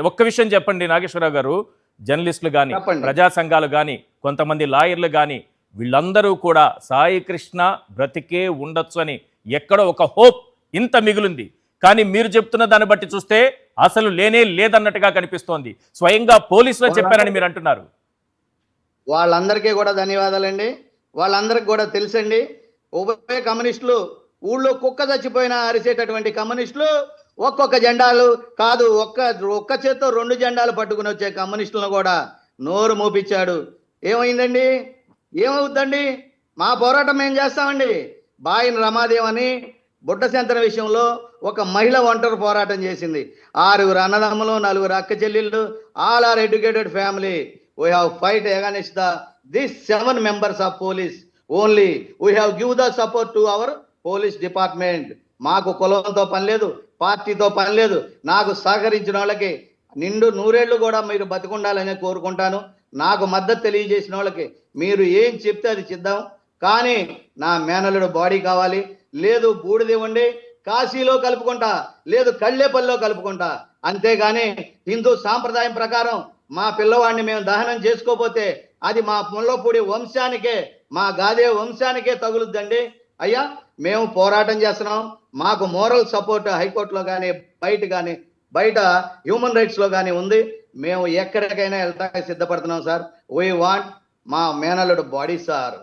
ఒక్క విషయం చెప్పండి నాగేశ్వరరావు గారు, జర్నలిస్టులు కానీ, చెప్పండి. ప్రజా సంఘాలు కానీ, కొంతమంది లాయర్లు కానీ, వీళ్ళందరూ కూడా సాయి కృష్ణ బ్రతికే ఉండొచ్చు అని ఎక్కడో ఒక హోప్ ఇంత మిగిలింది. కానీ మీరు చెప్తున్న దాన్ని బట్టి చూస్తే అసలు లేనే లేదన్నట్టుగా కనిపిస్తోంది. స్వయంగా పోలీసులు చెప్పారని మీరు అంటున్నారు. వాళ్ళందరికీ కూడా ధన్యవాదాలండి. వాళ్ళందరికీ కూడా తెలుసండి. ఉభయ కమ్యూనిస్టులు ఊళ్ళో కుక్క చచ్చిపోయినా అరిసేటటువంటి కమ్యూనిస్టులు ఒక్కొక్క జెండాలు కాదు, ఒక్క చేత్తో 2 జెండాలు పట్టుకుని వచ్చే కమ్యూనిస్టులను కూడా నోరు మూపించాడు. ఏమైందండి? ఏమవుద్దండి? మా పోరాటం ఏం చేస్తామండి? బాయిన రమాదేవని బుడ్డశంతన విషయంలో ఒక మహిళ ఒంటరి పోరాటం చేసింది. 6 అన్నదమ్ములు, 4 అక్క చెల్లెళ్ళు, all are educated family. We have fight against these 7 members of police. Only we have give the support to our police department. మాకు కులంతో పని లేదు, పార్టీతో పని లేదు. నాకు సహకరించిన వాళ్ళకి నిండు నూరేళ్లు కూడా మీరు బతికుండాలని కోరుకుంటాను. నాకు మద్దతు తెలియజేసిన వాళ్ళకి మీరు ఏం చెప్తే అది చేద్దాం. కానీ నా మేనల్లుడు బాడీ కావాలి. లేదు బూడిదివ్వండి, కాశీలో కలుపుకుంటా, లేదు కళ్ళేపల్లిలో కలుపుకుంటా. అంతేగాని హిందూ సాంప్రదాయం ప్రకారం మా పిల్లవాడిని మేము దహనం చేసుకోపోతే అది మా ముల్లపూడి వంశానికే, మా గాదే వంశానికే తగులుద్దండి. అయ్యా, మేము పోరాటం చేస్తున్నాం. మాకు మోరల్ సపోర్ట్ హైకోర్టులో కానీ బయట హ్యూమన్ రైట్స్లో కానీ ఉంది. మేము ఎక్కడికైనా వెళ్తానికి సిద్ధపడుతున్నాం సార్. వీ వాంట్ మా మేనల్లుడు బాడీ సార్.